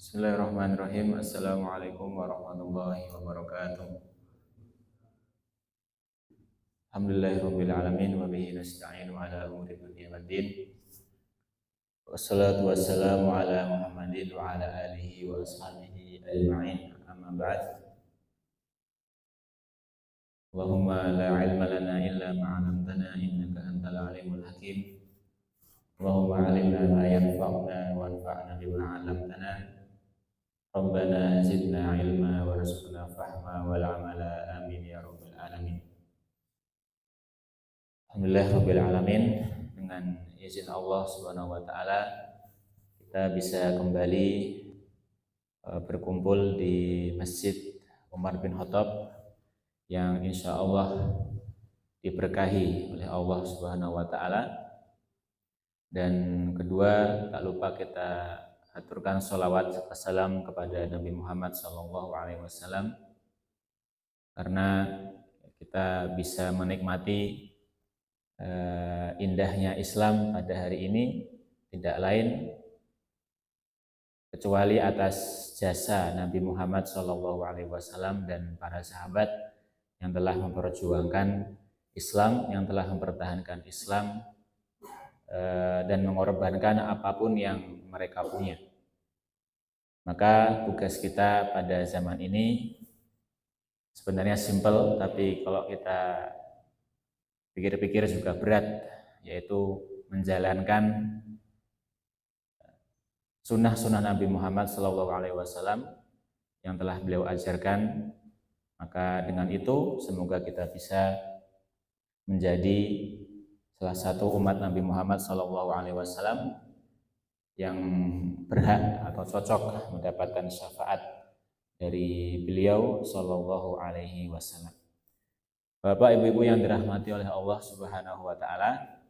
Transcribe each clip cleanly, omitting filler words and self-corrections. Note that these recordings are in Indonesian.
Bismillahirrahmanirrahim. Assalamualaikum warahmatullahi wabarakatuh. Alhamdulillahirabbil alamin wa bihi nasta'inu ala umuri dunya waddin. Wassalatu wassalamu ala Muhammadin wa ala alihi wa ashabihi ajma'in. Amma ba'd. Allahumma la ilma lana illa ma 'allamtana innaka antal alimul hakim. Allahumma 'allimna ma yanfa'una wanfa'na bima 'allamtana. Rabbana zidna ilma warzuqna fahma wal amala amin ya rabbal alamin. Alhamdulillah rabbil alamin, dengan izin Allah Subhanahu wa taala kita bisa kembali berkumpul di Masjid Umar bin Khattab yang insya Allah diberkahi oleh Allah Subhanahu wa taala. Dan kedua, tak lupa kita aturkan sholawat wassalam kepada Nabi Muhammad SAW, karena kita bisa menikmati indahnya Islam pada hari ini tidak lain kecuali atas jasa Nabi Muhammad SAW dan para sahabat yang telah memperjuangkan Islam, yang telah mempertahankan Islam dan mengorbankan apapun yang mereka punya. Maka tugas kita pada zaman ini sebenarnya simpel, tapi kalau kita pikir-pikir juga berat, yaitu menjalankan sunnah-sunnah Nabi Muhammad SAW yang telah beliau ajarkan. Maka dengan itu semoga kita bisa menjadi salah satu umat Nabi Muhammad SAW yang berhak atau cocok mendapatkan syafaat dari beliau Sallallahu Alaihi Wasallam. Bapak Ibu-ibu yang dirahmati oleh Allah Subhanahu Wa Taala,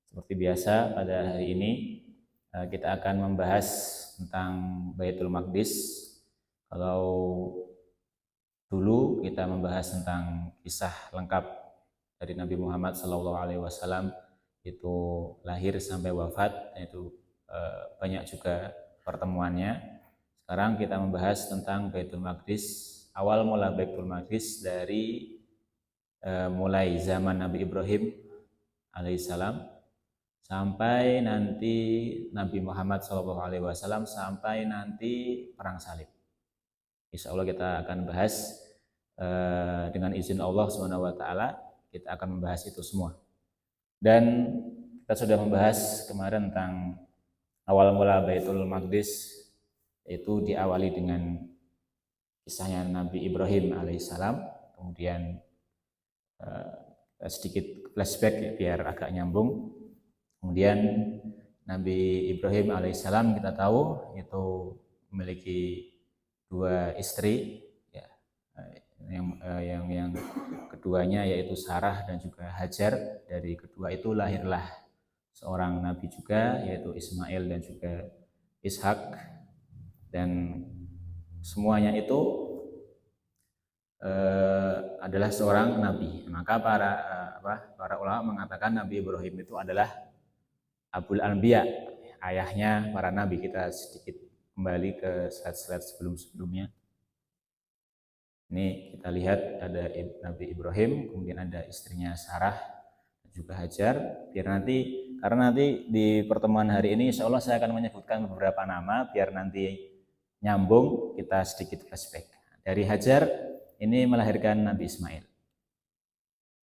seperti biasa pada hari ini kita akan membahas tentang Baitul Maqdis. Kalau dulu kita membahas tentang kisah lengkap dari Nabi Muhammad SAW itu lahir sampai wafat, itu banyak juga pertemuannya. Sekarang kita membahas tentang Baitul Maqdis, awal mula Baitul Maqdis dari mulai zaman Nabi Ibrahim alaihissalam sampai nanti Nabi Muhammad SAW sampai nanti perang salib. Insya Allah kita akan bahas dengan izin Allah SWT. Kita akan membahas itu semua. Dan kita sudah membahas kemarin tentang awal mula Baitul Maqdis, itu diawali dengan kisahnya Nabi Ibrahim alaihissalam. Kemudian sedikit flashback biar agak nyambung. Kemudian Nabi Ibrahim alaihissalam kita tahu itu memiliki dua istri, ya, yang keduanya yaitu Sarah dan juga Hajar. Dari kedua itu lahirlah seorang nabi juga, yaitu Ismail dan juga Ishak, dan semuanya itu adalah seorang nabi. Maka para ulama mengatakan Nabi Ibrahim itu adalah Abul Anbiya, ayahnya para nabi. Kita sedikit kembali ke slide-slide sebelum-sebelumnya. Ini kita lihat ada Nabi Ibrahim, kemudian ada istrinya Sarah dan juga Hajar. Karena nanti di pertemuan hari ini insya Allah saya akan menyebutkan beberapa nama biar nanti nyambung, kita sedikit flashback. Dari Hajar ini melahirkan Nabi Ismail.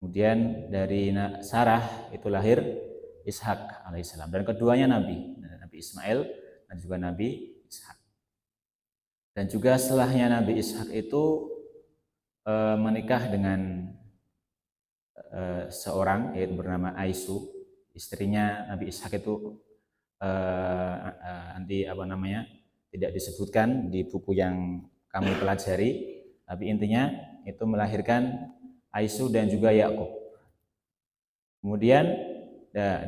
Kemudian dari Sarah itu lahir Ishak alaihissalam, dan keduanya Nabi Ismail dan juga Nabi Ishak. Dan juga setelahnya Nabi Ishak itu menikah dengan seorang yaitu bernama Aisu, istrinya Nabi Ishak itu nanti tidak disebutkan di buku yang kami pelajari, tapi intinya itu melahirkan Aisu dan juga Yakub. Kemudian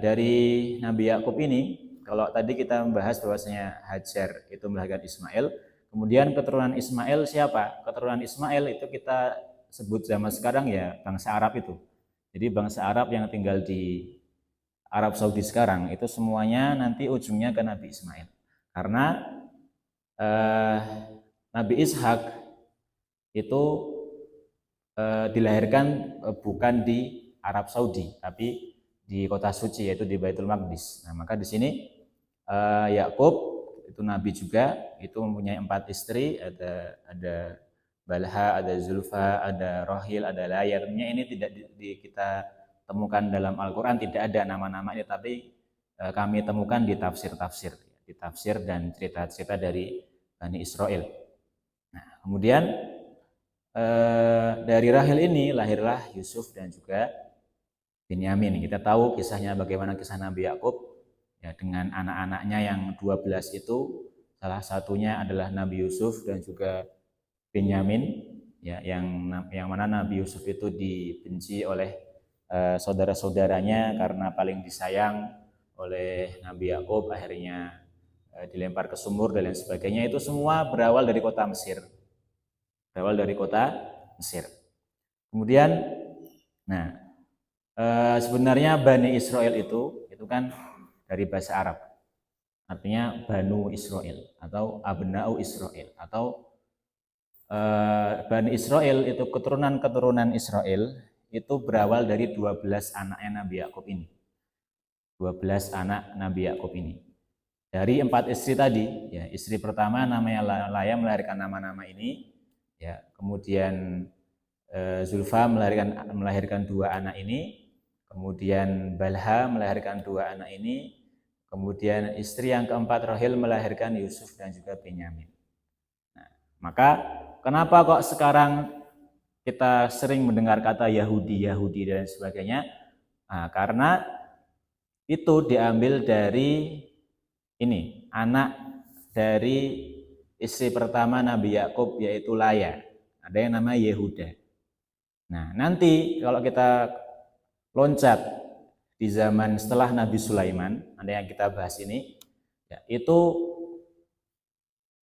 dari Nabi Yakub ini, kalau tadi kita membahas bahwasanya Hajar itu melahirkan Ismail, kemudian keturunan Ismail siapa? Keturunan Ismail itu kita sebut zaman sekarang ya bangsa Arab itu. Jadi bangsa Arab yang tinggal di Arab Saudi sekarang itu semuanya nanti ujungnya ke Nabi Ismail. Karena eh, Nabi Ishak itu dilahirkan bukan di Arab Saudi, tapi di kota suci, yaitu di Baitul Maqdis. Nah, maka di sini Yakub itu nabi juga, itu mempunyai 4 istri, ada Balha, ada Zulfa, ada Rohil, ada Laya. Tentunya ini tidak kita temukan dalam Al-Quran, tidak ada nama-nama ini, tapi kami temukan di tafsir dan cerita-cerita dari Bani Israel. Nah, kemudian dari Rahil ini lahirlah Yusuf dan juga Binyamin. Kita tahu kisahnya, bagaimana kisah Nabi Yakub ya, dengan anak-anaknya yang 12 itu, salah satunya adalah Nabi Yusuf dan juga Binyamin ya, yang mana Nabi Yusuf itu dibenci oleh saudara-saudaranya karena paling disayang oleh Nabi Yakub, akhirnya dilempar ke sumur dan lain sebagainya. Itu semua berawal dari kota Mesir. Kemudian, nah, sebenarnya Bani Israel itu kan dari bahasa Arab, artinya Banu Israel atau Abna'u Israel, atau Bani Israel itu keturunan Israel itu berawal dari 12 anaknya Nabi Yakub ini. 12 anak Nabi Yakub ini. Dari 4 istri tadi, ya, istri pertama namanya Laya melahirkan nama-nama ini, ya, kemudian Zulfa melahirkan 2 anak ini, kemudian Balha melahirkan 2 anak ini, kemudian istri yang keempat Rohil melahirkan Yusuf dan juga Binyamin. Nah, maka kenapa kok sekarang kita sering mendengar kata Yahudi dan sebagainya? Nah, karena itu diambil dari ini, anak dari istri pertama Nabi Yakub, yaitu Laya. Ada yang namanya Yehuda. Nah, nanti kalau kita loncat di zaman setelah Nabi Sulaiman, ada yang kita bahas ini, ya, itu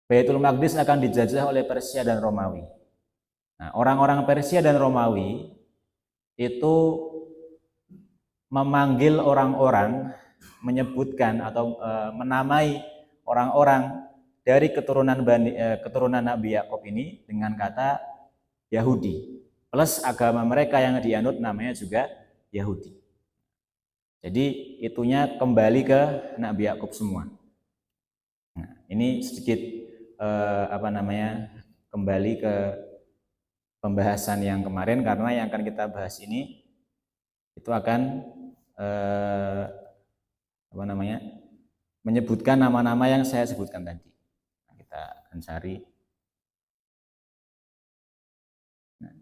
Baitul Maqdis akan dijajah oleh Persia dan Romawi. Nah, orang-orang Persia dan Romawi itu memanggil orang-orang, menyebutkan atau menamai orang-orang dari keturunan Nabi Yakub ini dengan kata Yahudi. Plus agama mereka yang dianut namanya juga Yahudi. Jadi itunya kembali ke Nabi Yakub semua. Nah, ini sedikit kembali ke pembahasan yang kemarin, karena yang akan kita bahas ini itu akan menyebutkan nama-nama yang saya sebutkan tadi. Nah, kita akan cari. Nah,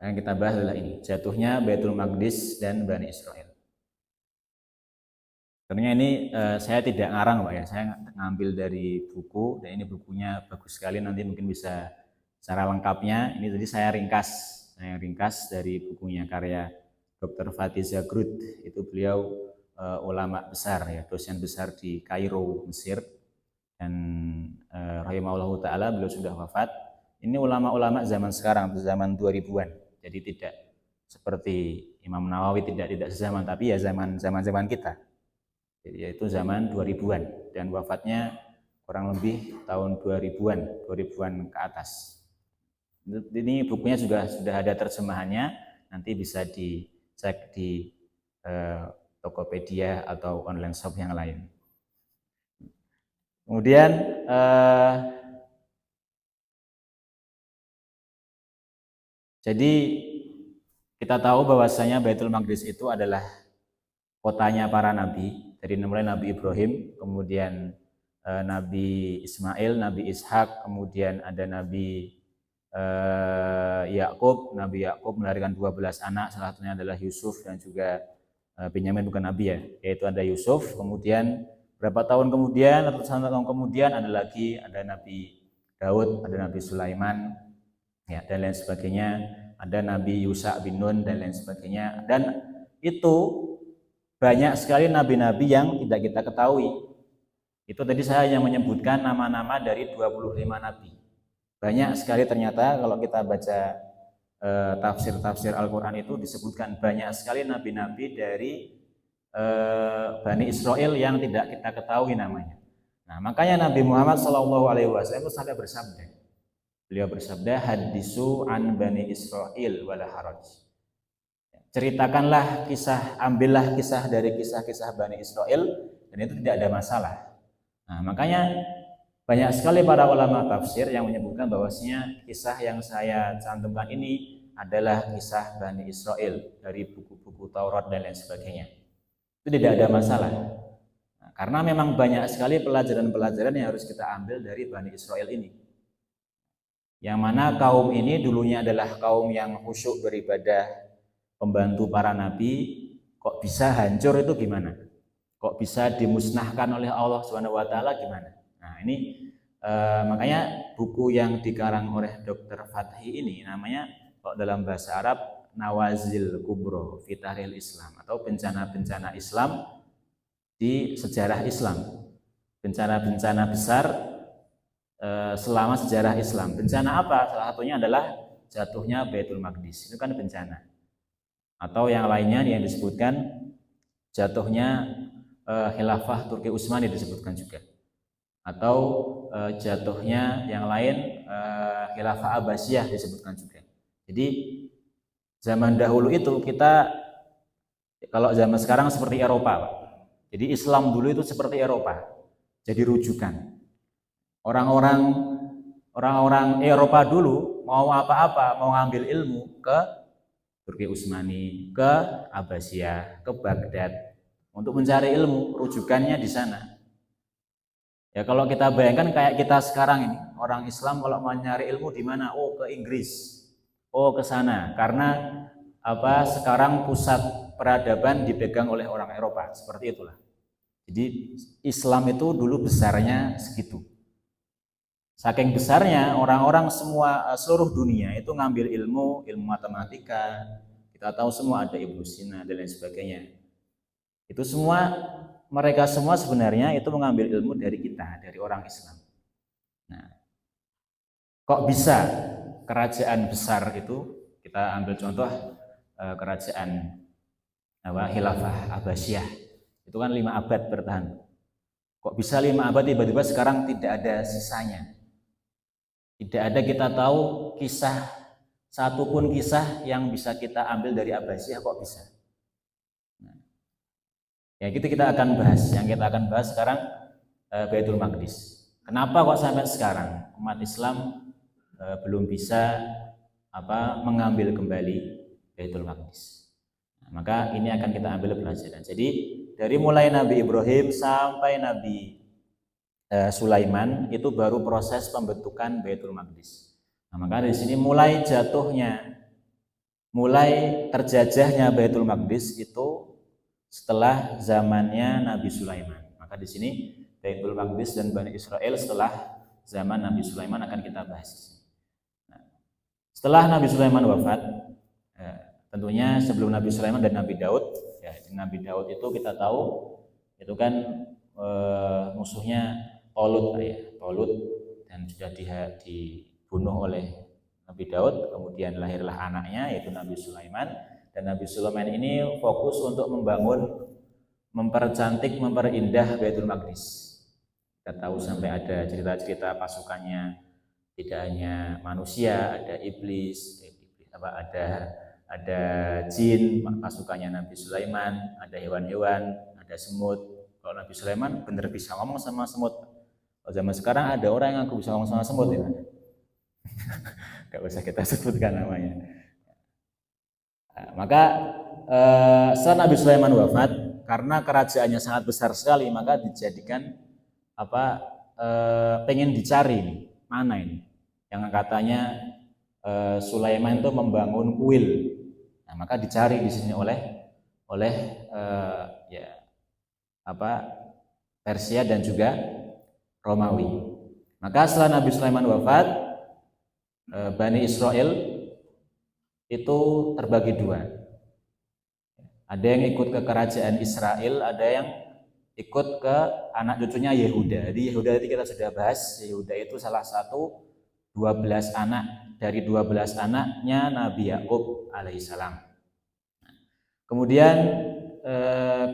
yang kita bahas adalah ini, jatuhnya Baitul Maqdis dan Bani Israel. Sebenarnya ini saya tidak ngarang Pak ya, saya ngambil dari buku, dan ini bukunya bagus sekali, nanti mungkin bisa secara lengkapnya. Ini tadi saya ringkas dari bukunya karya Dr. Fatih Zagrud, itu beliau ulama besar ya, dosen besar di Kairo, Mesir, dan rahimahullahu ta'ala beliau sudah wafat. Ini ulama-ulama zaman sekarang, zaman 2000-an, jadi tidak seperti Imam Nawawi, tidak sezaman, tapi ya zaman kita, yaitu zaman 2000-an, dan wafatnya kurang lebih tahun 2000-an ke atas. Ini bukunya juga sudah ada terjemahannya, nanti bisa dicek di Tokopedia atau online shop yang lain. Kemudian jadi kita tahu bahwasanya Baitul Maqdis itu adalah kotanya para nabi, dari mulai Nabi Ibrahim, kemudian Nabi Ismail, Nabi Ishak, kemudian ada Nabi Yakub. Nabi Yakub melahirkan 12 anak, salah satunya adalah Yusuf dan juga Binyamin, bukan nabi ya, yaitu ada Yusuf. Kemudian berapa tahun kemudian, ratusan tahun kemudian ada Nabi Daud, ada Nabi Sulaiman ya, dan lain sebagainya, ada Nabi Yusa bin Nun dan lain sebagainya. Dan itu banyak sekali nabi-nabi yang tidak kita ketahui. Itu tadi saya hanya menyebutkan nama-nama dari 25 nabi. Banyak sekali ternyata kalau kita baca tafsir Al-Quran itu disebutkan banyak sekali nabi-nabi dari Bani Israel yang tidak kita ketahui namanya. Nah, makanya Nabi Muhammad SAW itu sampai bersabda. Beliau bersabda, hadisu an bani Israil wala haraj. Ceritakanlah kisah, ambillah kisah dari kisah-kisah Bani Israel, dan itu tidak ada masalah. Nah, makanya banyak sekali para ulama tafsir yang menyebutkan bahwasanya kisah yang saya cantumkan ini adalah kisah Bani Israel dari buku-buku Taurat dan lain sebagainya. Itu tidak ada masalah. Nah, karena memang banyak sekali pelajaran-pelajaran yang harus kita ambil dari Bani Israel ini. Yang mana kaum ini dulunya adalah kaum yang khusyuk beribadah, pembantu para nabi, kok bisa hancur itu gimana? Kok bisa dimusnahkan oleh Allah Subhanahu wa taala gimana? Nah, ini makanya buku yang dikarang oleh Dr. Fathi ini namanya kalau dalam bahasa Arab Nawazil Kubro fi Tahril Islam, atau bencana-bencana Islam di sejarah Islam. Bencana-bencana besar selama sejarah Islam. Bencana apa? Salah satunya adalah jatuhnya Baitul Maqdis. Itu kan bencana. Atau yang lainnya yang disebutkan jatuhnya Khilafah Turki Utsmani disebutkan juga. Atau jatuhnya yang lain Khilafah Abbasiyah disebutkan juga. Jadi zaman dahulu itu kita, kalau zaman sekarang seperti Eropa, Pak. Jadi Islam dulu itu seperti Eropa. Jadi rujukan. Orang-orang Eropa dulu mau apa-apa, mau ngambil ilmu ke Turki Utsmani, ke Abbasiyah, ke Baghdad untuk mencari ilmu, rujukannya di sana. Ya kalau kita bayangkan kayak kita sekarang ini, orang Islam kalau mau nyari ilmu di mana? Oh, ke Inggris. Oh, ke sana. Karena apa? Sekarang pusat peradaban dipegang oleh orang Eropa, seperti itulah. Jadi Islam itu dulu besarnya segitu. Saking besarnya orang-orang seluruh dunia itu ngambil ilmu matematika. Kita tahu semua ada Ibnu Sina dan lain sebagainya. Itu semua, mereka semua sebenarnya itu mengambil ilmu dari kita, dari orang Islam. Nah, kok bisa kerajaan besar itu, kita ambil contoh kerajaan Khilafah Abbasiyah. Itu kan 5 abad bertahan. Kok bisa 5 abad tiba-tiba sekarang tidak ada sisanya? Tidak ada kita tahu kisah, satupun kisah yang bisa kita ambil dari Abbasiyah, kok bisa? Nah, ya gitu kita akan bahas. Yang kita akan bahas sekarang Baitul Maqdis. Kenapa kok sampai sekarang umat Islam belum bisa mengambil kembali Baitul Maqdis? Nah, maka ini akan kita ambil pelajaran. Jadi dari mulai Nabi Ibrahim sampai Nabi Sulaiman itu baru proses pembentukan Baitul Maqdis. Nah, maka di sini mulai terjajahnya Baitul Maqdis itu setelah zamannya Nabi Sulaiman. Maka di sini Baitul Maqdis dan Bani Israel setelah zaman Nabi Sulaiman akan kita bahas. Nah, setelah Nabi Sulaiman wafat, tentunya sebelum Nabi Sulaiman dan Nabi Daud, ya, Nabi Daud itu kita tahu itu kan musuhnya Tolut, dan sudah dibunuh oleh Nabi Daud. Kemudian lahirlah anaknya yaitu Nabi Sulaiman, dan Nabi Sulaiman ini fokus untuk mempercantik, memperindah Baitul Maqdis. Kita tahu sampai ada cerita-cerita pasukannya, tidak hanya manusia, ada iblis, ada jin pasukannya Nabi Sulaiman, ada hewan-hewan, ada semut. Kalau Nabi Sulaiman benar bisa ngomong sama semut. Kalau zaman sekarang ada orang yang aku bisa ngomong sama semut, ya. Gak usah kita sebutkan namanya. Nah, maka setelah Nabi Sulaiman wafat, karena kerajaannya sangat besar sekali, maka dijadikan pengen dicari nih, mana ini yang katanya Sulaiman itu membangun kuil. Nah, maka dicari di sini oleh Persia dan juga Romawi. Maka setelah Nabi Sulaiman wafat, Bani Israel itu terbagi 2. Ada yang ikut ke kerajaan Israel, ada yang ikut ke anak cucunya Yehuda. Jadi Yehuda itu kita sudah bahas, Yehuda itu salah satu 12 anak dari 12 anaknya Nabi Yakub alaihissalam. Kemudian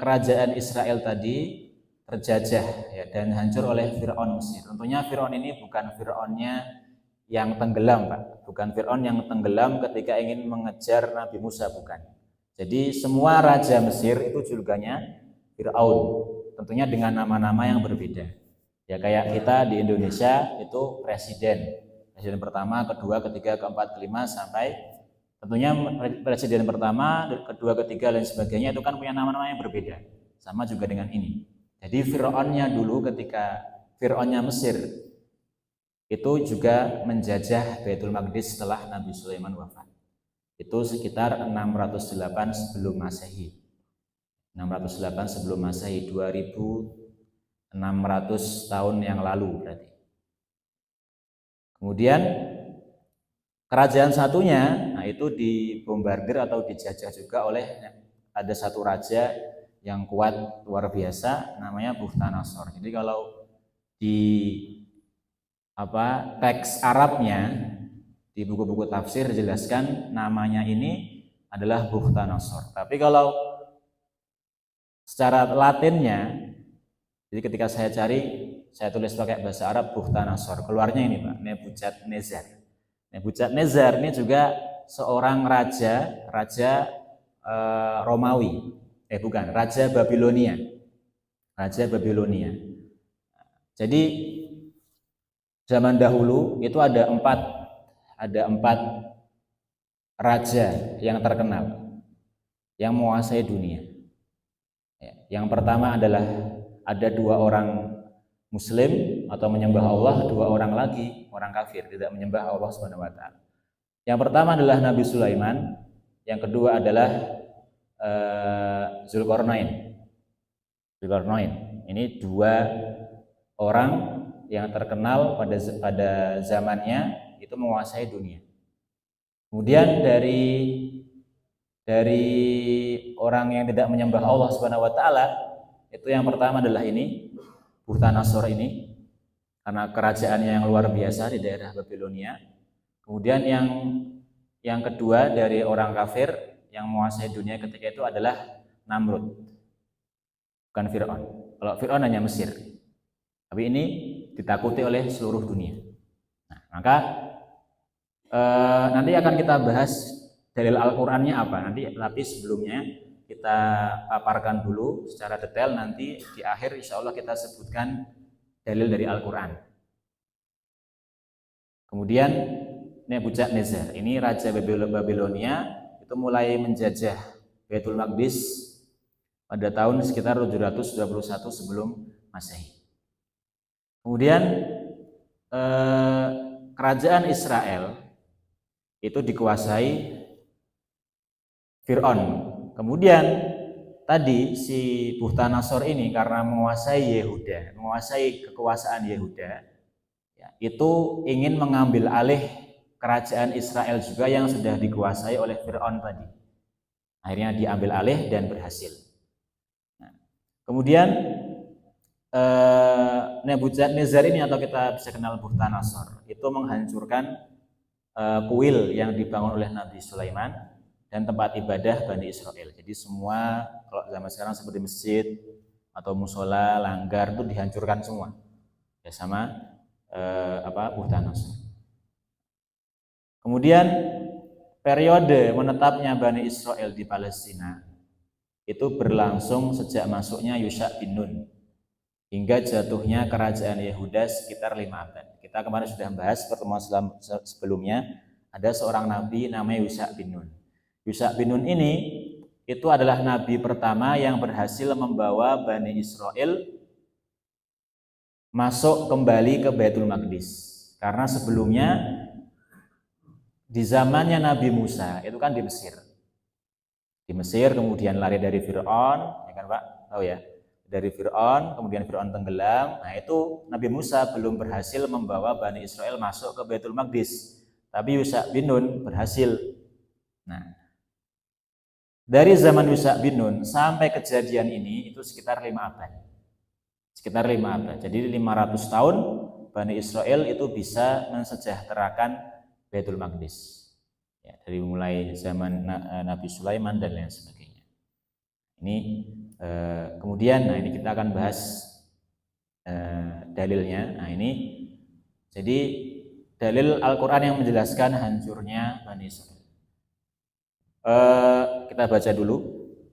kerajaan Israel tadi terjajah ya, dan hancur oleh Fir'aun Mesir. Tentunya Fir'aun ini bukan Fir'aunnya yang tenggelam, Pak. Bukan Fir'aun yang tenggelam ketika ingin mengejar Nabi Musa, bukan. Jadi semua raja Mesir itu julukannya Fir'aun. Tentunya dengan nama-nama yang berbeda. Ya kayak kita di Indonesia itu presiden. Presiden pertama, kedua, ketiga, keempat, kelima, sampai tentunya presiden pertama, kedua, ketiga, dan sebagainya itu kan punya nama-nama yang berbeda. Sama juga dengan ini. Jadi Fir'aunnya dulu ketika Fir'aunnya Mesir itu juga menjajah Baitul Maqdis setelah Nabi Sulaiman wafat. Itu sekitar 608 sebelum Masehi. 608 sebelum Masehi, 2600 tahun yang lalu berarti. Kemudian kerajaan satunya, nah itu dibombardir atau dijajah juga oleh ada satu raja yang kuat luar biasa, namanya Bukhtanasor. Jadi kalau di teks Arabnya di buku-buku tafsir dijelaskan namanya ini adalah Bukhtanasor. Tapi kalau secara Latinnya, jadi ketika saya cari, saya tulis pakai bahasa Arab Bukhtanasor, keluarnya ini Pak, Nebukadnezar. Nebukadnezar ini juga seorang raja Romawi, bukan, raja Babilonia. Raja Babilonia. Jadi zaman dahulu itu ada empat raja yang terkenal yang menguasai dunia. Yang pertama adalah ada dua orang Muslim atau menyembah Allah, dua orang lagi orang kafir tidak menyembah Allah Subhanahu wa taala. Yang pertama adalah Nabi Sulaiman, yang kedua adalah Zulkarnain. Ini dua orang yang terkenal pada zamannya itu menguasai dunia. Kemudian dari orang yang tidak menyembah Allah Subhanahu wa taala, itu yang pertama adalah ini Bukhtanasor ini, karena kerajaannya yang luar biasa di daerah Babilonia. Kemudian yang kedua dari orang kafir yang menguasai dunia ketika itu adalah Namrud, bukan Fir'aun. Kalau Fir'aun hanya Mesir, tapi ini ditakuti oleh seluruh dunia. Nah, maka nanti akan kita bahas dalil Al-Qur'annya apa. Tapi sebelumnya kita paparkan dulu secara detail, nanti di akhir insya Allah kita sebutkan dalil dari Al-Qur'an. Kemudian Nebukadnezar, ini raja Babilonia, itu mulai menjajah Baitul Maqdis pada tahun sekitar 721 sebelum Masehi. Kemudian kerajaan Israel itu dikuasai Fir'aun. Kemudian tadi si Bukhtanasor ini karena menguasai Yehuda, menguasai kekuasaan Yehuda, ya, itu ingin mengambil alih kerajaan Israel juga yang sudah dikuasai oleh Fir'aun tadi. Akhirnya diambil alih dan berhasil. Nah, kemudian Nebukadnezar ini atau kita bisa kenal Bukhtanasor itu menghancurkan kuil yang dibangun oleh Nabi Sulaiman dan tempat ibadah Bani Israel. Jadi semua kalau zaman sekarang seperti masjid atau musola, langgar itu dihancurkan semua. Ya sama Bukhtanasor. Kemudian periode menetapnya Bani Israel di Palestina itu berlangsung sejak masuknya Yusha bin Nun hingga jatuhnya kerajaan Yehuda sekitar 5 abad. Kita kemarin sudah membahas pertemuan sebelumnya, ada seorang nabi namanya Yusha bin Nun. Yusha bin Nun ini itu adalah nabi pertama yang berhasil membawa Bani Israel masuk kembali ke Baitul Maqdis. Karena sebelumnya di zamannya Nabi Musa itu kan di Mesir. Di Mesir kemudian lari dari Fir'aun, ya kan Pak? Tahu ya? Dari Fir'aun, kemudian Fir'aun tenggelam. Nah itu Nabi Musa belum berhasil membawa Bani Israel masuk ke Baitul Maqdis. Tapi Yusha bin Nun berhasil. Nah, dari zaman Yusha bin Nun sampai kejadian ini itu sekitar 5 abad. Sekitar 5 abad. Jadi 500 tahun Bani Israel itu bisa mensejahterakan Baitul Maqdis. Ya, dari mulai zaman Nabi Sulaiman dan lain sebagainya. Ini kemudian, nah ini kita akan bahas dalilnya. Nah ini jadi dalil Al-Quran yang menjelaskan hancurnya Bani Israel. Kita baca dulu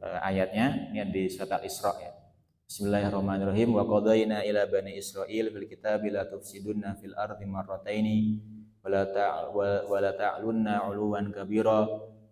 ayatnya. Ini di surat Al-Isra ya. Bismillahirrahmanirrahim. Wa qadayna ila bani Israil fil kitabi la tufsiduna fil ardi marrataini wa la ta'lunna 'uluwan kabira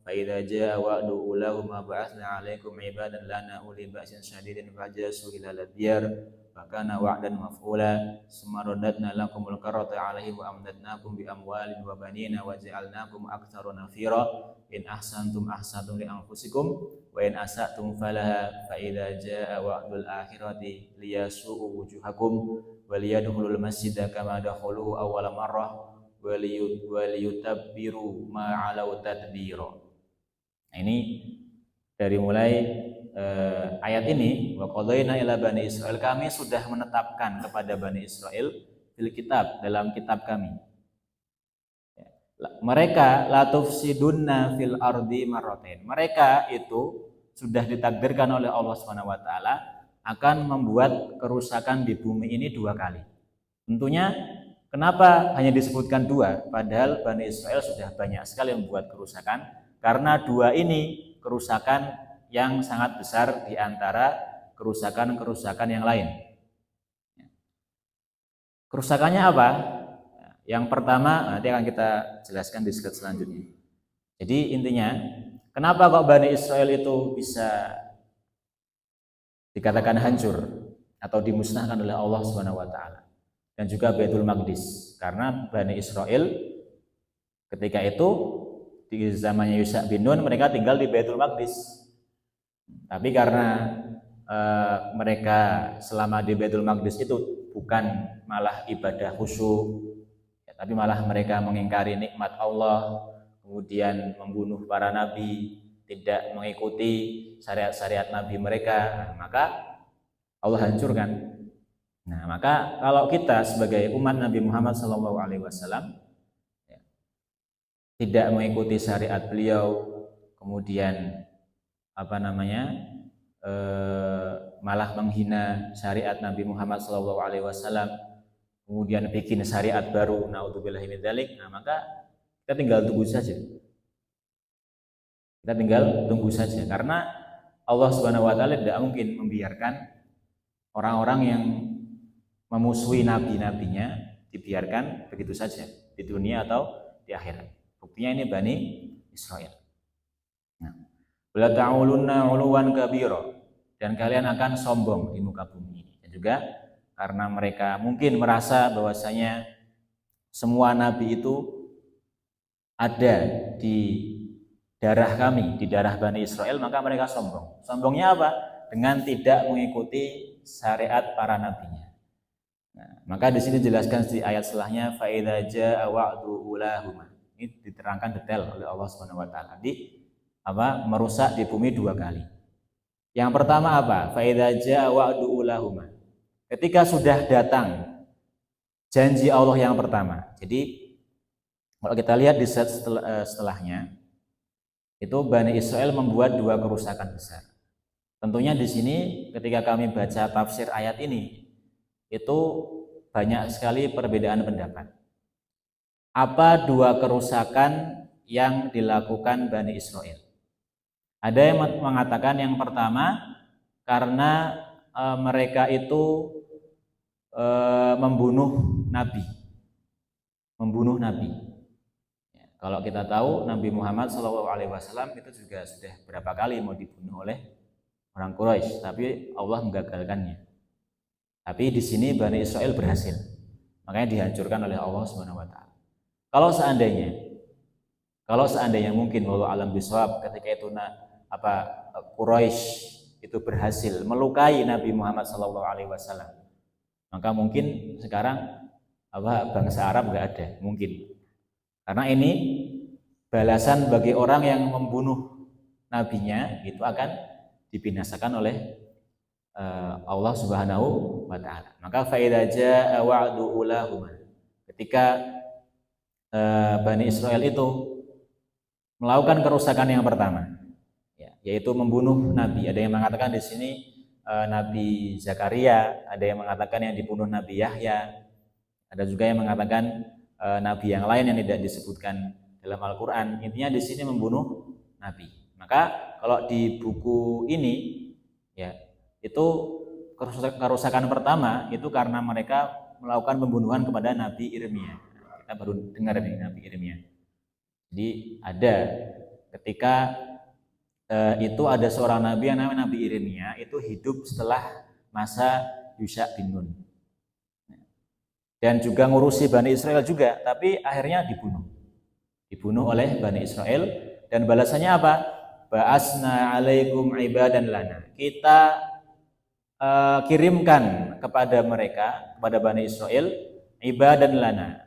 fa idza jaa wa'du ulahuma ba'athna 'alaikum 'ibadan lana uli ba'sin syadidin fajasu ila al-diyar wa kana wa'dan maf'ula summa radadna lakumul karrata 'alaihim wa amdadnakum bi amwalin wa banina wa ja'alnakum aktsara nafira in ahsantum ahsantum li anfusikum wa in asatum falaha fa idza jaa wa'dul akhirati liyasu'u wujuhakum wa liyadkhulul masjida kama dakhuluhu awwala marrah wa liyutabbiru ma 'alau tadbira. Nah, ini dari mulai ayat ini wa qadaina ila bani Israil, kami sudah menetapkan kepada Bani Israel fil kitab, dalam kitab kami. Mereka la tufsidunna fil ardi marratain. Mereka itu sudah ditakdirkan oleh Allah Subhanahu wa taala akan membuat kerusakan di bumi ini 2 kali. Tentunya kenapa hanya disebutkan 2 padahal Bani Israel sudah banyak sekali membuat kerusakan, karena 2 ini kerusakan yang sangat besar di antara kerusakan-kerusakan yang lain. Kerusakannya apa? Yang pertama nanti akan kita jelaskan di slide selanjutnya. Jadi intinya, kenapa kok Bani Israel itu bisa dikatakan hancur atau dimusnahkan oleh Allah Subhanahu wa taala? Dan juga Baitul Maqdis. Karena Bani Israel ketika itu di zamannya Yusha bin Nun mereka tinggal di Baitul Maqdis. Tapi karena mereka selama di Baitul Maqdis itu bukan malah ibadah khusyuk, tapi malah mereka mengingkari nikmat Allah, kemudian membunuh para nabi, tidak mengikuti syariat-syariat nabi mereka, maka Allah hancurkan. Nah, maka kalau kita sebagai umat Nabi Muhammad SAW tidak mengikuti syariat beliau, kemudian malah menghina syariat Nabi Muhammad SAW, kemudian bikin syariat baru, naudzubillahi min dzalik, nah maka kita tinggal tunggu saja. Kita tinggal tunggu saja, karena Allah Subhanahu wa taala tidak mungkin membiarkan orang-orang yang memusuhi nabi-nabinya dibiarkan begitu saja di dunia atau di akhirat. Buktinya ini Bani Israel. Nah, wala ta'ulunna 'uluwan kabira, dan kalian akan sombong di muka bumi ini. Dan juga karena mereka mungkin merasa bahwasanya semua nabi itu ada di darah kami, di darah Bani Israel, maka mereka sombong. Sombongnya apa? Dengan tidak mengikuti syariat para nabinya. Nah, maka di sini dijelaskan di ayat setelahnya fa idza jaa wa'du ulahuma. Ini diterangkan detail oleh Allah Subhanahu wa taala. Merusak di bumi 2 kali. Yang pertama apa? Fa idza jaa wa'du ulahuma. Ketika sudah datang janji Allah yang pertama. Jadi kalau kita lihat di set setelahnya, itu Bani Israel membuat 2 kerusakan besar. Tentunya di sini ketika kami baca tafsir ayat ini, itu banyak sekali perbedaan pendapat. Apa 2 kerusakan yang dilakukan Bani Israel? Ada yang mengatakan yang pertama karena mereka itu membunuh nabi. Ya, kalau kita tahu Nabi Muhammad SAW itu juga sudah berapa kali mau dibunuh oleh orang Quraisy, tapi Allah menggagalkannya. Tapi di sini Bani Israel berhasil, makanya dihancurkan oleh Allah Subhanahu wa taala. Kalau seandainya mungkin walau alam bisawab ketika itu Quraisy itu berhasil melukai Nabi Muhammad SAW, maka mungkin sekarang bangsa Arab nggak ada, mungkin. Karena ini balasan bagi orang yang membunuh nabinya, itu akan dibinasakan oleh Allah Subhanahu wa taala. Maka fa idza jaa wa'du ulahuma, ketika Bani Israel itu melakukan kerusakan yang pertama, yaitu membunuh nabi. Ada yang mengatakan di sini Nabi Zakaria, ada yang mengatakan yang dibunuh Nabi Yahya, ada juga yang mengatakan nabi yang lain yang tidak disebutkan dalam Al-Quran. Intinya di sini membunuh nabi. Maka kalau di buku ini ya itu kerusakan pertama itu karena mereka melakukan pembunuhan kepada Nabi Irmia. Kita baru dengar nih Nabi Irmia. Jadi ada ketika itu ada seorang nabi yang namanya Nabi Irmia, itu hidup setelah masa Yusha bin Nun. Dan juga ngurusi Bani Israel juga, tapi akhirnya dibunuh oleh Bani Israel. Dan balasannya apa? Ba'asna alaikum ibadan lana, kita kirimkan kepada mereka, kepada Bani Israel, ibadan lana,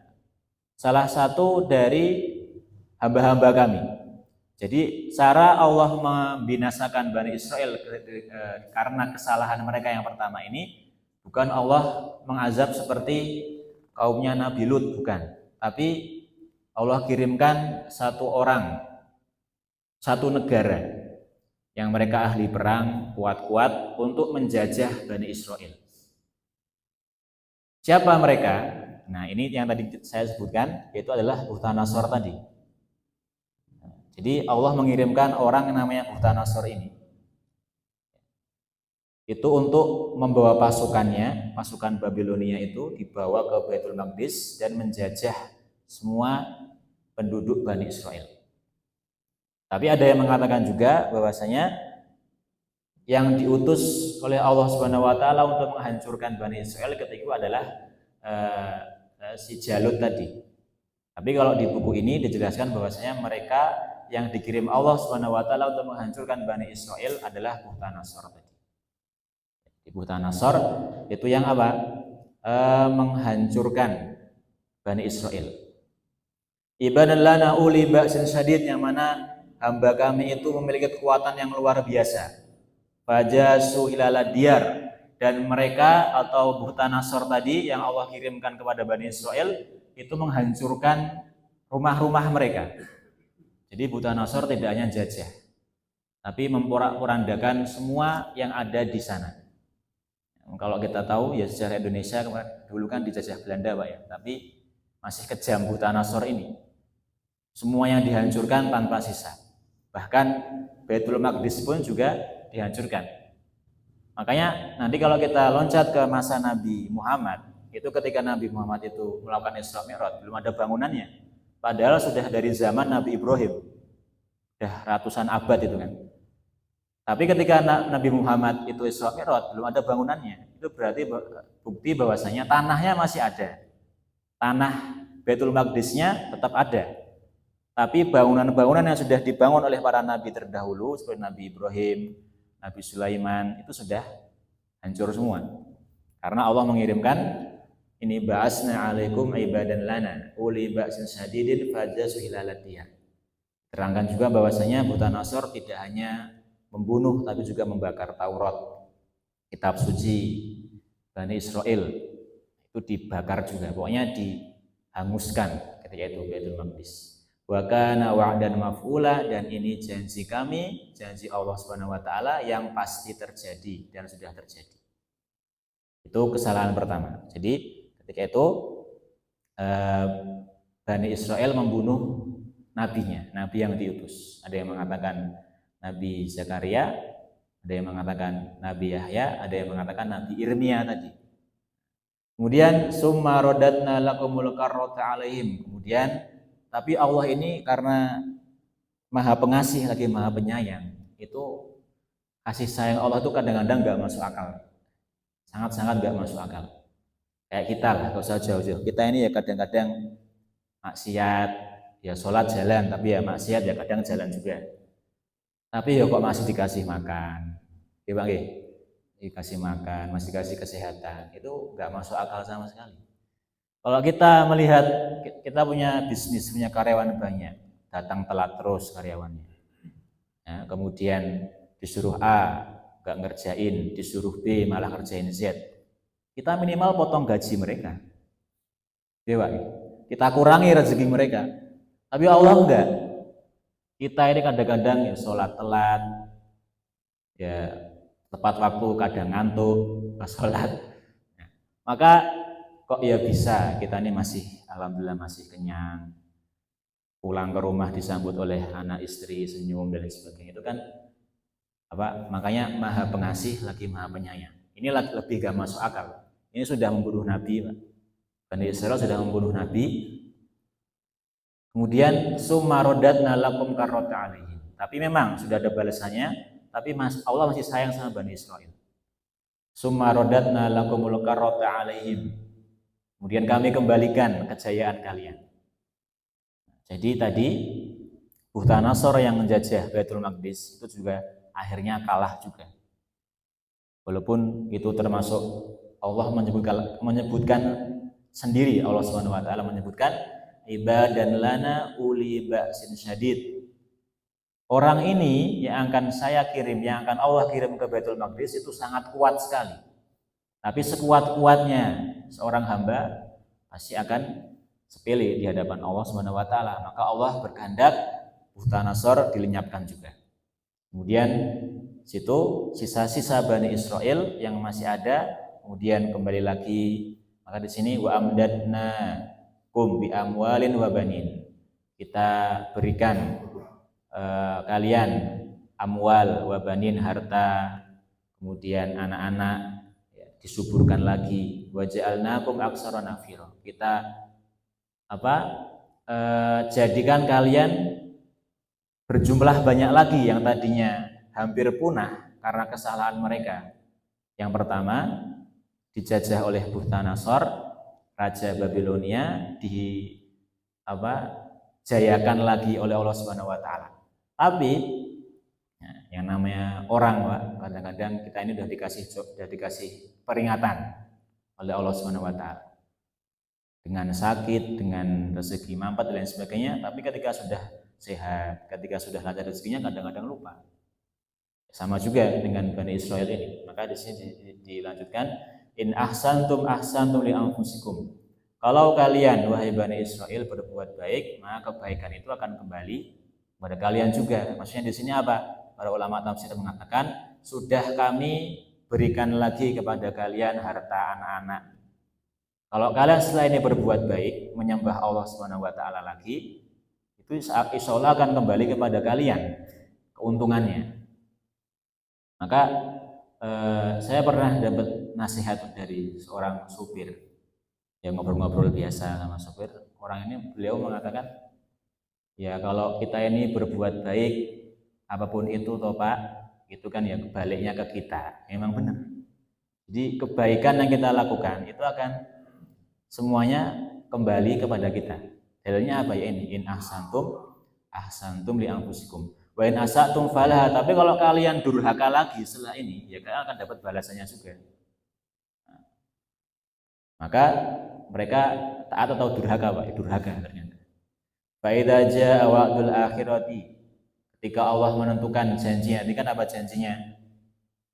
salah satu dari hamba-hamba kami. Jadi cara Allah membinasakan Bani Israel karena kesalahan mereka yang pertama ini, bukan Allah mengazab seperti kaumnya Nabi Lut, bukan. Tapi Allah kirimkan satu orang, satu negara yang mereka ahli perang, kuat-kuat untuk menjajah Bani Israel. Siapa mereka? Nah, ini yang tadi saya sebutkan, yaitu adalah Bukhtanasor tadi. Jadi Allah mengirimkan orang yang namanya Bukhtanasor ini. Itu untuk membawa pasukannya, pasukan Babilonia itu dibawa ke Baitul Maqdis dan menjajah semua penduduk Bani Israel. Tapi ada yang mengatakan juga bahwasanya yang diutus oleh Allah Subhanahu wa taala untuk menghancurkan Bani Israel ketika itu adalah si Jalut tadi. Tapi kalau di buku ini dijelaskan bahwasanya mereka yang dikirim Allah Subhanahu wa taala untuk menghancurkan Bani Israel adalah Bukhtanasor tadi. Bukhtanasor itu yang apa? Menghancurkan Bani Israel. Ibadan lana uli ba'sin syadid, yang mana hamba kami itu memiliki kekuatan yang luar biasa. Fajasu ilal diyar, dan mereka atau Bukhtanasor tadi yang Allah kirimkan kepada Bani Israel itu menghancurkan rumah-rumah mereka. Jadi Bukhtanasor tidak hanya jajah, tapi memporak-porandakan semua yang ada di sana. Kalau kita tahu ya sejarah Indonesia dulu kan dijajah Belanda, Pak ya, tapi masih kejam Bukhtanasor ini. Semua yang dihancurkan tanpa sisa. Bahkan Baitul Maqdis pun juga dihancurkan. Makanya nanti kalau kita loncat ke masa Nabi Muhammad, itu ketika Nabi Muhammad itu melakukan Isra Mi'raj, belum ada bangunannya. Padahal sudah dari zaman Nabi Ibrahim. Sudah ratusan abad itu kan. Tapi ketika Nabi Muhammad itu Isra Mi'raj, belum ada bangunannya. Itu berarti bukti bahwasanya tanahnya masih ada. Tanah Baitul Maqdisnya tetap ada. Tapi bangunan-bangunan yang sudah dibangun oleh para nabi terdahulu seperti Nabi Ibrahim, Nabi Sulaiman itu sudah hancur semua. Karena Allah mengirimkan ini ba'asna alaikum ibadan lana uli ba'sin syadidin fajasu hilalatiyah. Terangkan juga bahwasanya Bukhtanasor tidak hanya membunuh tapi juga membakar Taurat, kitab suci Bani Israel itu dibakar juga, pokoknya dihanguskan ketika itu Baitul Maqdis. Wa kana wa'dan maf'ula, dan ini janji kami, janji Allah Subhanahu wa taala yang pasti terjadi dan sudah terjadi. Itu kesalahan pertama. Jadi ketika itu Bani Israel membunuh nabinya, nabi yang diutus. Ada yang mengatakan Nabi Zakaria, ada yang mengatakan Nabi Yahya, ada yang mengatakan Nabi Irmia tadi. Kemudian summa radatna lakumul karrata alaihim. Kemudian tapi Allah ini karena Maha Pengasih lagi Maha Penyayang, itu kasih sayang Allah itu kadang-kadang nggak masuk akal, sangat-sangat nggak masuk akal. Kayak kita lah, gak usah jauh-jauh. Kita ini ya kadang-kadang maksiat, ya sholat jalan, tapi ya maksiat ya kadang jalan juga. Tapi ya kok masih dikasih makan, ya bang, dikasih makan, masih dikasih kesehatan, itu nggak masuk akal sama sekali. Kalau kita melihat kita punya bisnis, punya karyawan banyak, datang telat terus karyawannya. Ya, kemudian disuruh A nggak ngerjain, disuruh B malah ngerjain Z. Kita minimal potong gaji mereka. Dewa, kita kurangi rezeki mereka. Tapi Allah enggak. Kita ini kadang-kadang ya sholat telat, ya tepat waktu, kadang ngantuk pas sholat. Nah, maka kok ya bisa kita ini masih alhamdulillah masih kenyang, pulang ke rumah disambut oleh anak istri senyum dan lain sebagainya, itu kan apa, makanya maha pengasih lagi maha penyayang. Ini lebih gak masuk akal. Ini sudah membunuh Nabi, Pak. Bani Israel sudah membunuh Nabi, kemudian summarodatna lakum karrota alaihim. Tapi memang sudah ada balasannya, tapi Allah masih sayang sama Bani Israel. Summarodatna lakumul karrota alaihim. Kemudian kami kembalikan kejayaan kalian. Jadi tadi Bukhtanasor yang menjajah Baitul Maqdis itu juga akhirnya kalah juga. Walaupun itu termasuk Allah menyebutkan sendiri, Allah Subhanahu wa taala menyebutkan ibadan lana uli ba'sin syadid. Orang ini yang akan saya kirim, yang akan Allah kirim ke Baitul Maqdis itu sangat kuat sekali. Tapi sekuat-kuatnya seorang hamba pasti akan sepele di hadapan Allah Subhanahu wa taala. Maka Allah berkehendak Bukhtanasor dilenyapkan juga. Kemudian situ sisa-sisa Bani Israel yang masih ada kemudian kembali lagi. Maka di sini wa amdadna kum bi amwalin wa banin. Kita berikan kalian amwal wa banin, harta, kemudian anak-anak, ya, disuburkan lagi. Wa ja'alnakum aksara nafira. Kita jadikan kalian berjumlah banyak lagi yang tadinya hampir punah karena kesalahan mereka. Yang pertama, dijajah oleh Bukhtanasor, raja Babilonia, jayakan lagi oleh Allah Subhanahu wa taala. Tapi ya, yang namanya orang, Pak, kadang-kadang kita ini sudah dikasih peringatan oleh Allah Subhanahu wa taala. Dengan sakit, dengan rezeki mampet dan lain sebagainya, tapi ketika sudah sehat, ketika sudah lancar rezekinya kadang-kadang lupa. Sama juga dengan Bani Israel ini. Maka di sini dilanjutkan, in ahsantum ahsantum li anfusikum. Kalau kalian wahai Bani Israel berbuat baik, maka kebaikan itu akan kembali kepada kalian juga. Maksudnya di sini apa? Para ulama tafsir mengatakan, sudah kami berikan lagi kepada kalian harta anak-anak. Kalau kalian setelah ini berbuat baik, menyembah Allah Subhanahu wa taala lagi, itu insya Allah akan kembali kepada kalian keuntungannya. Maka saya pernah dapat nasihat dari seorang supir yang ngobrol-ngobrol biasa sama supir. Orang ini, beliau mengatakan, ya kalau kita ini berbuat baik apapun itu toh Pak, itu kan ya kebaliknya ke kita. Memang benar. Jadi kebaikan yang kita lakukan itu akan semuanya kembali kepada kita. Dalilnya apa ya ini? In ahsantum li anfusikum. Wa in asatum falaha. Tapi kalau kalian durhaka lagi setelah ini, ya kalian akan dapat balasannya juga. Nah, maka mereka taat atau durhaka, Pak? Durhaka ternyata. Fa idza jaa wa'dul akhirati. Ketika Allah menentukan janjinya, ini kan apa janjinya?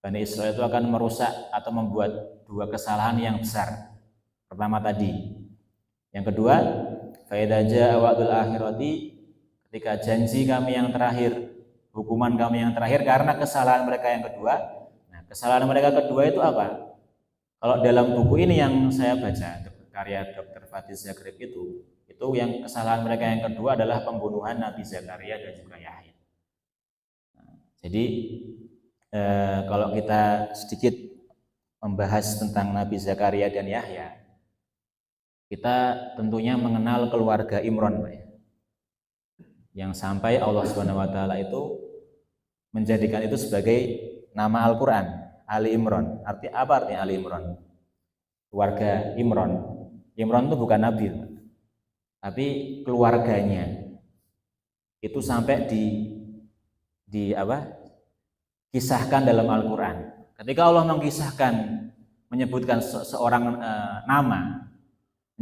Bani Israel itu akan merusak atau membuat dua kesalahan yang besar. Pertama tadi. Yang kedua, fa idza jaa wa'dul akhirati, ketika janji kami yang terakhir, hukuman kami yang terakhir karena kesalahan mereka yang kedua. Nah, kesalahan mereka kedua itu apa? Kalau dalam buku ini yang saya baca, karya Dr. Fatih Zagreb itu yang kesalahan mereka yang kedua adalah pembunuhan Nabi Zakaria dan juga Yahya. Nah, jadi kalau kita sedikit membahas tentang Nabi Zakaria dan Yahya, kita tentunya mengenal keluarga Imron, Pak, yang sampai Allah Subhanahu wa taala itu menjadikan itu sebagai nama Al-Qur'an, Ali Imron. Apa artinya Ali Imron? Keluarga Imron. Imron itu bukan nabi, tapi keluarganya itu sampai kisahkan dalam Al-Qur'an. Ketika Allah menyebutkan seorang